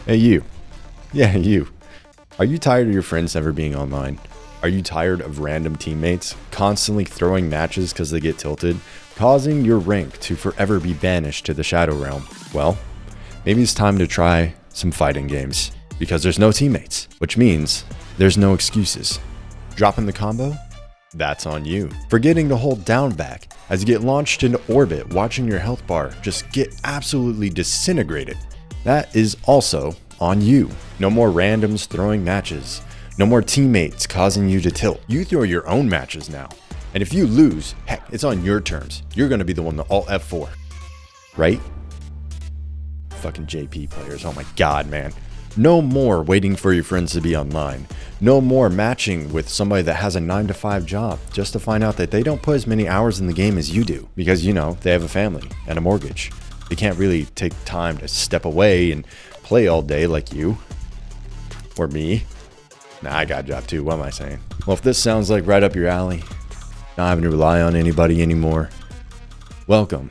Hey, you. Yeah, you. Are you tired of your friends never being online? Are you tired of random teammates constantly throwing matches because they get tilted, causing your rank to forever be banished to the Shadow Realm? Well, maybe it's time to try some fighting games, because there's no teammates, which means there's no excuses. Dropping the combo? That's on you. Forgetting to hold down back as you get launched into orbit, watching your health bar just get absolutely disintegrated. That is also on you. No more randoms throwing matches. No more teammates causing you to tilt. You throw your own matches now. And if you lose, heck, it's on your terms. You're going to be the one to alt F4. Right? Fucking JP players. Oh my god, man. No more waiting for your friends to be online. No more matching with somebody that has a 9-to-5 job just to find out that they don't put as many hours in the game as you do. Because, you know, they have a family and a mortgage. They can't really take time to step away and play all day like you. Or me. Nah, I got a job too. What am I saying? Well, if this sounds like right up your alley, not having to rely on anybody anymore, welcome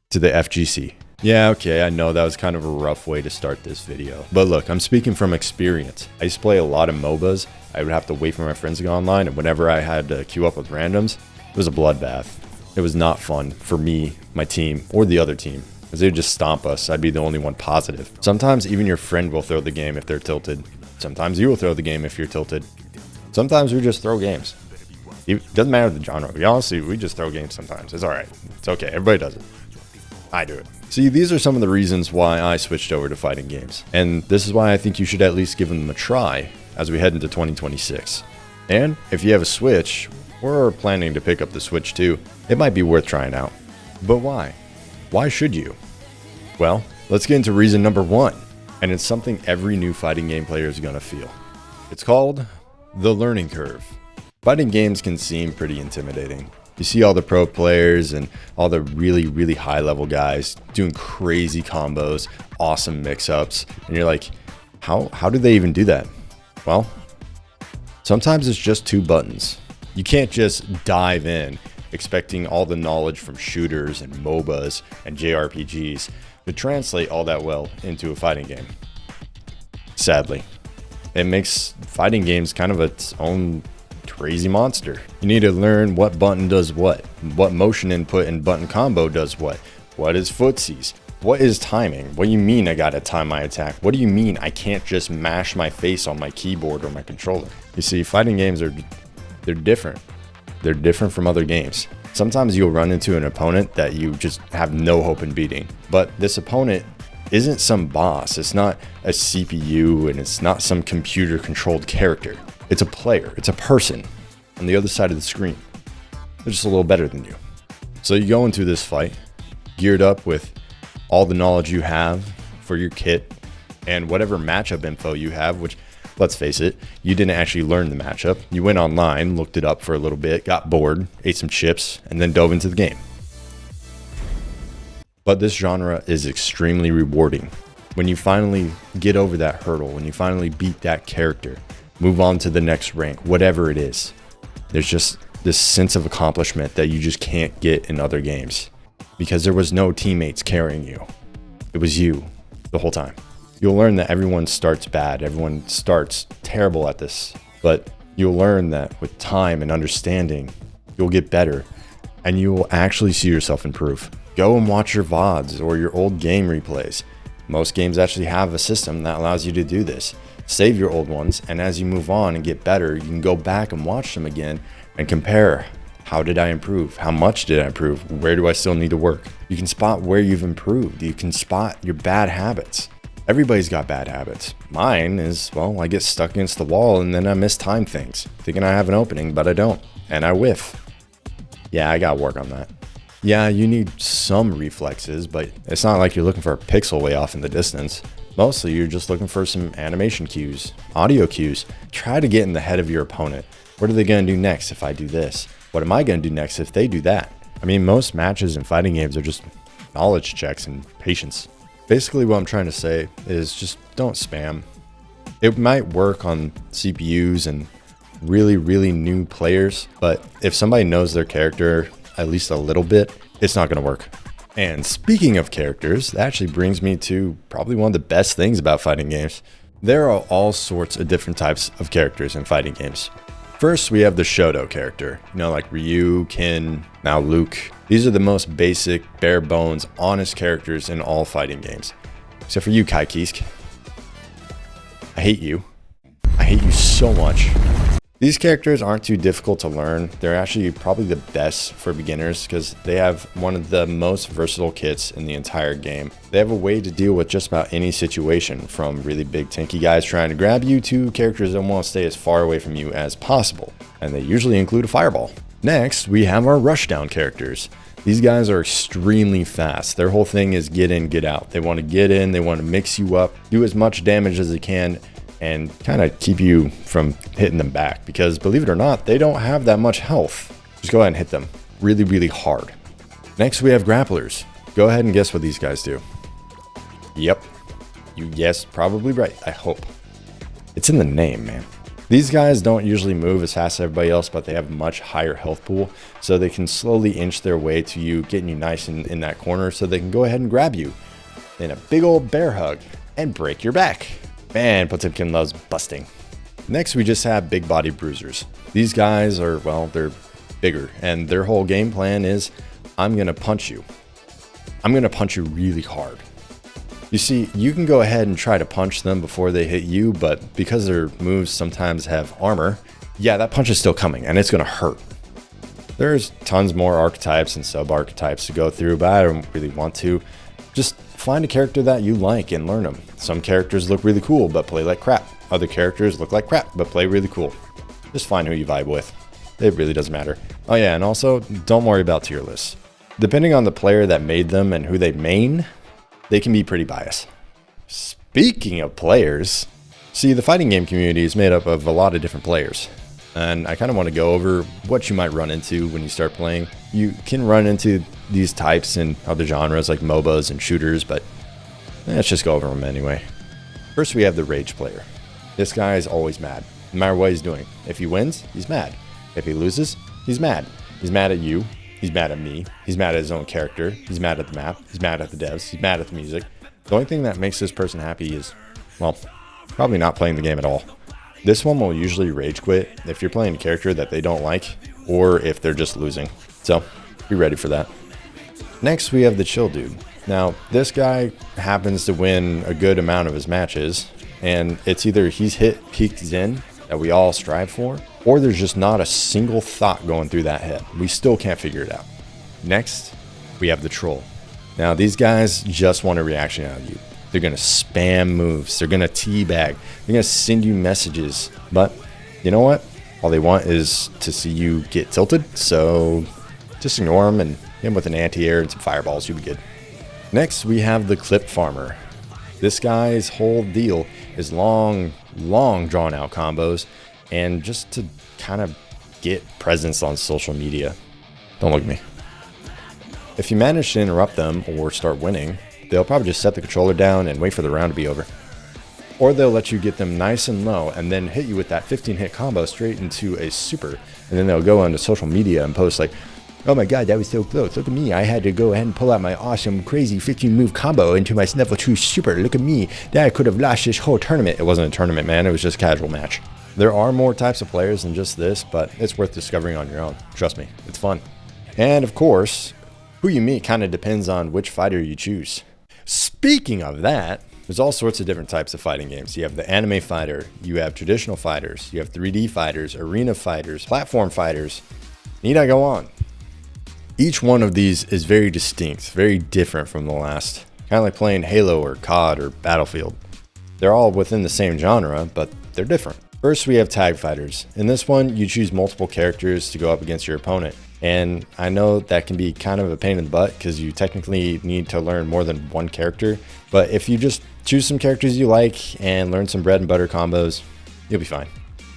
to the FGC. Yeah, okay, I know that was kind of a rough way to start this video. But look, I'm speaking from experience. I used to play a lot of MOBAs. I would have to wait for my friends to go online, and whenever I had to queue up with randoms, it was a bloodbath. It was not fun for me, my team, or the other team, because they would just stomp us. I'd be the only one positive. Sometimes even your friend will throw the game if they're tilted. Sometimes you will throw the game if you're tilted. Sometimes we just throw games. It doesn't matter the genre. We just throw games sometimes. It's all right. It's okay. Everybody does it. I do it. See, these are some of the reasons why I switched over to fighting games. And this is why I think you should at least give them a try as we head into 2026. And if you have a Switch, or are planning to pick up the Switch too, it might be worth trying out. But why? Why should you? Well, let's get into reason number one. And it's something every new fighting game player is going to feel. It's called the learning curve. Fighting games can seem pretty intimidating. You see all the pro players and all the really high level guys doing crazy combos, awesome mix-ups, and you're like, how do they even do that? Well, sometimes it's just two buttons. You can't just dive in expecting all the knowledge from shooters and MOBAs and JRPGs to translate all that well into a fighting game. Sadly, it makes fighting games kind of its own crazy monster. You need to learn what button does what motion input and button combo does what is footsies, what is timing, what do you mean I gotta time my attack, what do you mean I can't just mash my face on my keyboard or my controller. You see, fighting games they're different. They're different from other games. Sometimes you'll run into an opponent that you just have no hope in beating, but this opponent isn't some boss. It's not a CPU, and it's not some computer controlled character. It's a player. It's a person on the other side of the screen. They're just a little better than you. So you go into this fight geared up with all the knowledge you have for your kit and whatever matchup info you have, which, let's face it, you didn't actually learn the matchup. You went online, looked it up for a little bit, got bored, ate some chips, and then dove into the game. But this genre is extremely rewarding. When you finally get over that hurdle, when you finally beat that character, move on to the next rank, whatever it is, there's just this sense of accomplishment that you just can't get in other games, because there was no teammates carrying you. It was you the whole time. You'll learn that everyone starts bad, everyone starts terrible at this, but you'll learn that with time and understanding, you'll get better, and you will actually see yourself improve. Go and watch your VODs or your old game replays. Most games actually have a system that allows you to do this. Save your old ones, and as you move on and get better, you can go back and watch them again and compare. How did I improve? How much did I improve? Where do I still need to work? You can spot where you've improved. You can spot your bad habits. Everybody's got bad habits. Mine is, well, I get stuck against the wall and then I mistime things, thinking I have an opening, but I don't, and I whiff. Yeah, I gotta work on that. Yeah, you need some reflexes, but it's not like you're looking for a pixel way off in the distance. Mostly you're just looking for some animation cues, audio cues. Try to get in the head of your opponent. What are they going to do next if I do this? What am I going to do next if they do that? I mean, most matches in fighting games are just knowledge checks and patience. Basically what I'm trying to say is just don't spam. It might work on CPUs and really new players, but if somebody knows their character at least a little bit, it's not going to work. And speaking of characters, that actually brings me to probably one of the best things about fighting games. There are all sorts of different types of characters in fighting games. First, we have the Shoto character, like Ryu, Ken, now Luke. These are the most basic, bare bones, honest characters in all fighting games. Except for you, Kai Kisk. I hate you. I hate you so much. These characters aren't too difficult to learn. They're actually probably the best for beginners because they have one of the most versatile kits in the entire game. They have a way to deal with just about any situation, from really big tanky guys trying to grab you to characters that want to stay as far away from you as possible. And they usually include a fireball. Next, we have our rushdown characters. These guys are extremely fast. Their whole thing is get in, get out. They want to get in, they want to mix you up, do as much damage as they can, and kind of keep you from hitting them back, because believe it or not, they don't have that much health. Just go ahead and hit them really, really hard. Next, we have grapplers. Go ahead and guess what these guys do. Yep, you guessed probably right, I hope. It's in the name, man. These guys don't usually move as fast as everybody else, but they have a much higher health pool, so they can slowly inch their way to you, getting you nice in that corner, so they can go ahead and grab you in a big old bear hug and break your back. Man, Potemkin loves busting. Next, we just have big body bruisers. These guys are, well, they're bigger, and their whole game plan is, I'm gonna punch you. I'm gonna punch you really hard. You see, you can go ahead and try to punch them before they hit you, but because their moves sometimes have armor, yeah, that punch is still coming, and it's gonna hurt. There's tons more archetypes and sub-archetypes to go through, but I don't really want to. Just find a character that you like and learn them. Some characters look really cool, but play like crap. Other characters look like crap, but play really cool. Just find who you vibe with. It really doesn't matter. Oh yeah, and also, don't worry about tier lists. Depending on the player that made them and who they main, they can be pretty biased. Speaking of players, see, the fighting game community is made up of a lot of different players. And I kind of want to go over what you might run into when you start playing. You can run into these types in other genres like MOBAs and shooters, but let's just go over them anyway. First, we have the rage player. This guy is always mad, no matter what he's doing. If he wins, he's mad. If he loses, he's mad. He's mad at you. He's mad at me. He's mad at his own character. He's mad at the map. He's mad at the devs. He's mad at the music. The only thing that makes this person happy is, well, probably not playing the game at all. This one will usually rage quit if you're playing a character that they don't like, or if they're just losing. So, be ready for that. Next, we have the chill dude. Now, this guy happens to win a good amount of his matches, and it's either he's hit peak zen that we all strive for, or there's just not a single thought going through that head. We still can't figure it out. Next, we have the troll. Now, these guys just want a reaction out of you. They're going to spam moves. They're going to teabag. They're going to send you messages. But you know what? All they want is to see you get tilted. So just ignore them and hit them with an anti-air and some fireballs. You'll be good. Next, we have the clip farmer. This guy's whole deal is long drawn out combos and just to kind of get presence on social media. Don't look at me. If you manage to interrupt them or start winning, they'll probably just set the controller down and wait for the round to be over. Or they'll let you get them nice and low and then hit you with that 15-hit combo straight into a super. And then they'll go onto social media and post like, oh my god, that was so close. Look at me. I had to go ahead and pull out my awesome, crazy 15-move combo into my level 2 super. Look at me. Then I could have lost this whole tournament. It wasn't a tournament, man. It was just a casual match. There are more types of players than just this, but it's worth discovering on your own. Trust me, it's fun. And of course, who you meet kind of depends on which fighter you choose. Speaking of that, there's all sorts of different types of fighting games. You have the anime fighter, you have traditional fighters, you have 3D fighters, arena fighters, platform fighters. Need I go on? Each one of these is very distinct, very different from the last. Kind of like playing Halo or COD or Battlefield. They're all within the same genre, but they're different. First, we have tag fighters. In this one, you choose multiple characters to go up against your opponent. And I know that can be kind of a pain in the butt because you technically need to learn more than one character. But if you just choose some characters you like and learn some bread and butter combos, you'll be fine.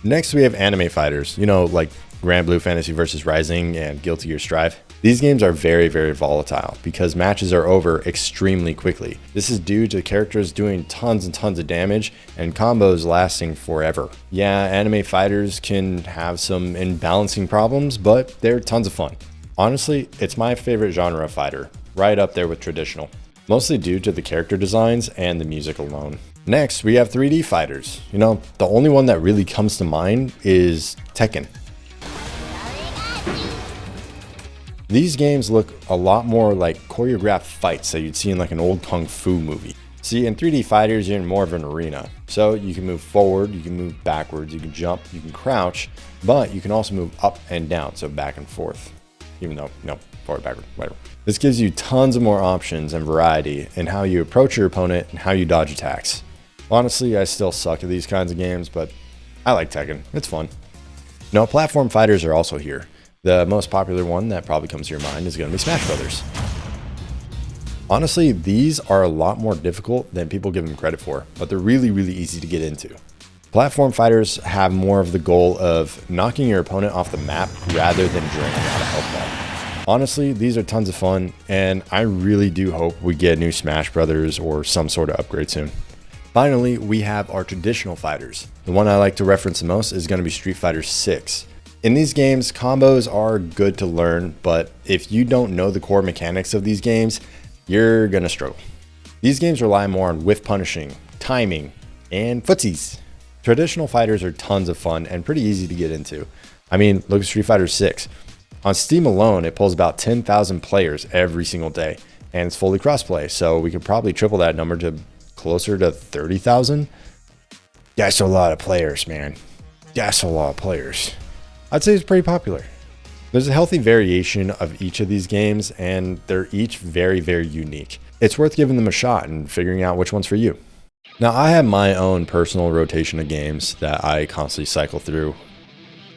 Next, we have anime fighters, like Granblue Fantasy vs. Rising and Guilty Gear Strive. These games are very, very volatile because matches are over extremely quickly. This is due to characters doing tons and tons of damage and combos lasting forever. Yeah, anime fighters can have some imbalancing problems, but they're tons of fun. Honestly, it's my favorite genre of fighter, right up there with traditional, mostly due to the character designs and the music alone. Next, we have 3D fighters. You know, the only one that really comes to mind is Tekken. These games look a lot more like choreographed fights that you'd see in like an old kung fu movie. See, in 3D fighters, you're in more of an arena. So you can move forward, you can move backwards, you can jump, you can crouch, but you can also move up and down, so back and forth. Even though, no, forward, backward, whatever. This gives you tons of more options and variety in how you approach your opponent and how you dodge attacks. Honestly, I still suck at these kinds of games, but I like Tekken. It's fun. Now, platform fighters are also here. The most popular one that probably comes to your mind is going to be Smash Brothers. Honestly, these are a lot more difficult than people give them credit for, but they're really, really easy to get into. Platform fighters have more of the goal of knocking your opponent off the map rather than draining out a health bar. Honestly, these are tons of fun, and I really do hope we get new Smash Brothers or some sort of upgrade soon. Finally, we have our traditional fighters. The one I like to reference the most is going to be Street Fighter 6. In these games, combos are good to learn, but if you don't know the core mechanics of these games, you're going to struggle. These games rely more on whiff punishing, timing, and footsies. Traditional fighters are tons of fun and pretty easy to get into. I mean, look at Street Fighter 6. On Steam alone, it pulls about 10,000 players every single day, and it's fully crossplay, so we could probably triple that number to closer to 30,000. That's a lot of players, man. That's a lot of players. I'd say it's pretty popular. There's a healthy variation of each of these games, and they're each very, very unique. It's worth giving them a shot and figuring out which one's for you. Now, I have my own personal rotation of games that I constantly cycle through,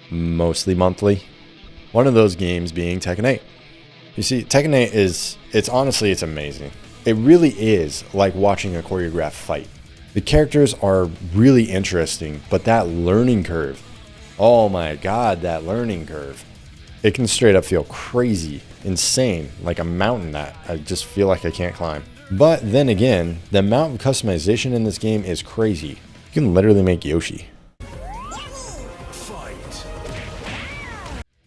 mostly monthly. One of those games being Tekken 8. You see, Tekken 8 it's amazing. It really is like watching a choreographed fight. The characters are really interesting, but that learning curve, oh my god, that learning curve. It can straight up feel crazy, insane, like a mountain that I just feel like I can't climb. But then again, the amount of customization in this game is crazy. You can literally make Yoshi.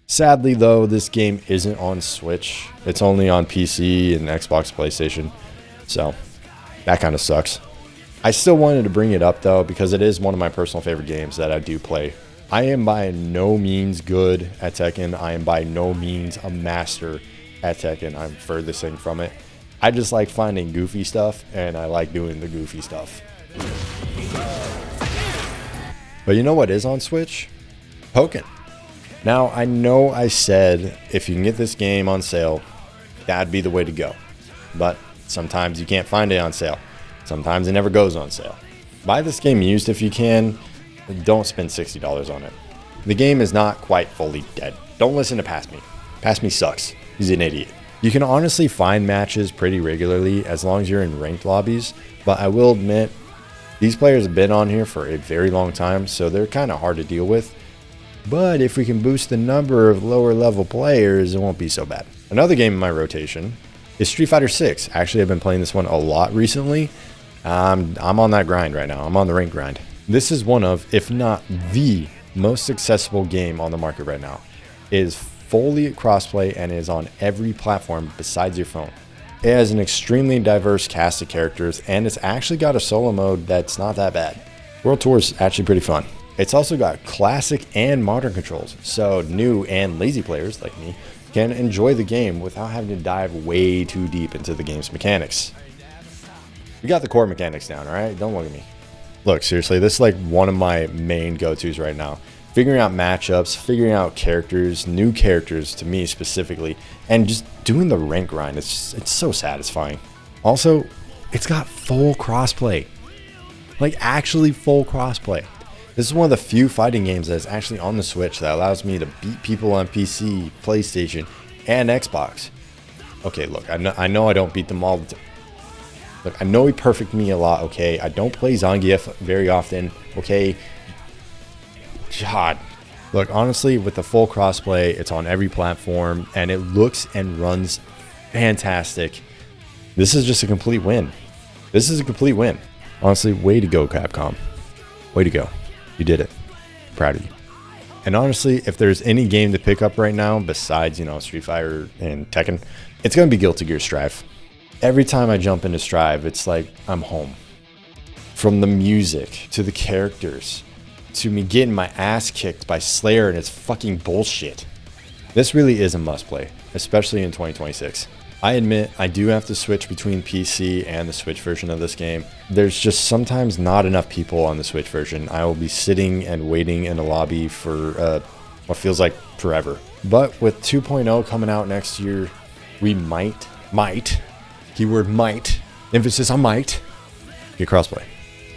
Sadly though, this game isn't on Switch. It's only on PC and Xbox, PlayStation. So that kind of sucks. I still wanted to bring it up though, because it is one of my personal favorite games that I do play. I am by no means good at Tekken. I am by no means a master at Tekken. I'm furthest thing from it. I just like finding goofy stuff, and I like doing the goofy stuff. But you know what is on Switch? Pokken. Now, I know I said if you can get this game on sale, that'd be the way to go. But sometimes you can't find it on sale. Sometimes it never goes on sale. Buy this game used if you can. Don't spend $60 on it. The game is not quite fully dead. Don't listen to Past Me. Past Me sucks. He's an idiot. You can honestly find matches pretty regularly as long as you're in ranked lobbies, but I will admit, these players have been on here for a very long time, so they're kind of hard to deal with. But if we can boost the number of lower level players, it won't be so bad. Another game in my rotation is Street Fighter 6. Actually, I've been playing this one a lot recently. I'm on that grind right now. I'm on the rank grind. This is one of, if not the most accessible game on the market right now. It is fully crossplay and is on every platform besides your phone. It has an extremely diverse cast of characters, and it's actually got a solo mode that's not that bad. World Tour is actually pretty fun. It's also got classic and modern controls, so new and lazy players like me can enjoy the game without having to dive way too deep into the game's mechanics. We got the core mechanics down, alright? Don't look at me. Look, seriously, this is like one of my main go-tos right now. Figuring out matchups, figuring out characters, new characters to me specifically, and just doing the rank grind. It's so satisfying. Also, it's got full crossplay. Like actually full crossplay. This is one of the few fighting games that's actually on the Switch that allows me to beat people on PC, PlayStation, and Xbox. Okay, look, I know I don't beat them all the time. Look, I know he perfect me a lot, okay? I don't play Zangief very often, okay? God. Look, honestly, with the full crossplay, it's on every platform, and it looks and runs fantastic. This is just a complete win. This is a complete win. Honestly, way to go, Capcom. Way to go. You did it. I'm proud of you. And honestly, if there's any game to pick up right now besides, Street Fighter and Tekken, it's going to be Guilty Gear Strive. Every time I jump into Strive, it's like I'm home. From the music to the characters to me getting my ass kicked by Slayer and its fucking bullshit. This really is a must play, especially in 2026. I admit I do have to switch between PC and the Switch version of this game. There's just sometimes not enough people on the Switch version. I will be sitting and waiting in a lobby for what feels like forever. But with 2.0 coming out next year, we might, keyword might, emphasis on might, get crossplay.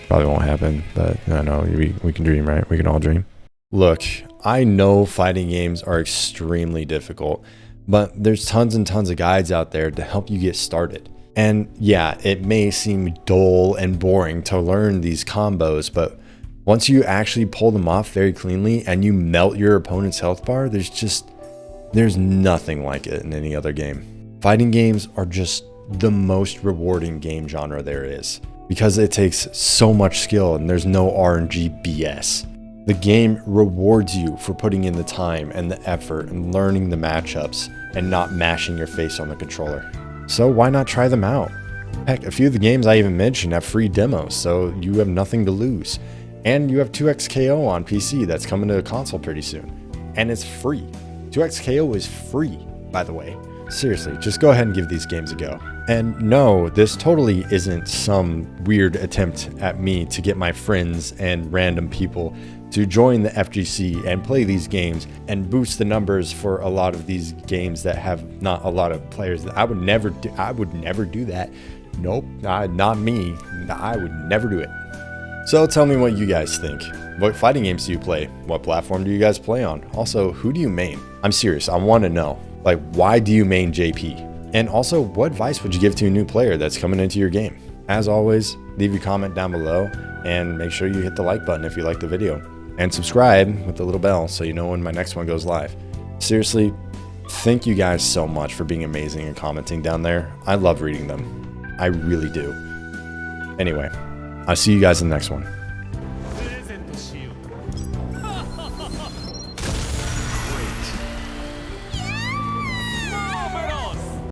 Probably won't happen, but I know we can dream, right? We can all dream. Look, I know fighting games are extremely difficult, but there's tons and tons of guides out there to help you get started. And yeah, it may seem dull and boring to learn these combos, but once you actually pull them off very cleanly and you melt your opponent's health bar, there's nothing like it in any other game. Fighting games are just the most rewarding game genre there is because it takes so much skill and there's no RNG BS. The game rewards you for putting in the time and the effort and learning the matchups and not mashing your face on the controller. So why not try them out? Heck, a few of the games I even mentioned have free demos, so you have nothing to lose. And you have 2xKO on PC that's coming to a console pretty soon. And it's free. 2xKO is free, by the way. Seriously, just go ahead and give these games a go. And no, this totally isn't some weird attempt at me to get my friends and random people to join the FGC and play these games and boost the numbers for a lot of these games that have not a lot of players. I would never do that. Nope, not me. I would never do it. So tell me what you guys think. What fighting games do you play? What platform do you guys play on? Also, who do you main? I'm serious, I want to know. Like, why do you main JP? And also, what advice would you give to a new player that's coming into your game? As always, leave your comment down below and make sure you hit the like button if you like the video. And subscribe with the little bell so you know when my next one goes live. Seriously, thank you guys so much for being amazing and commenting down there. I love reading them. I really do. Anyway, I'll see you guys in the next one.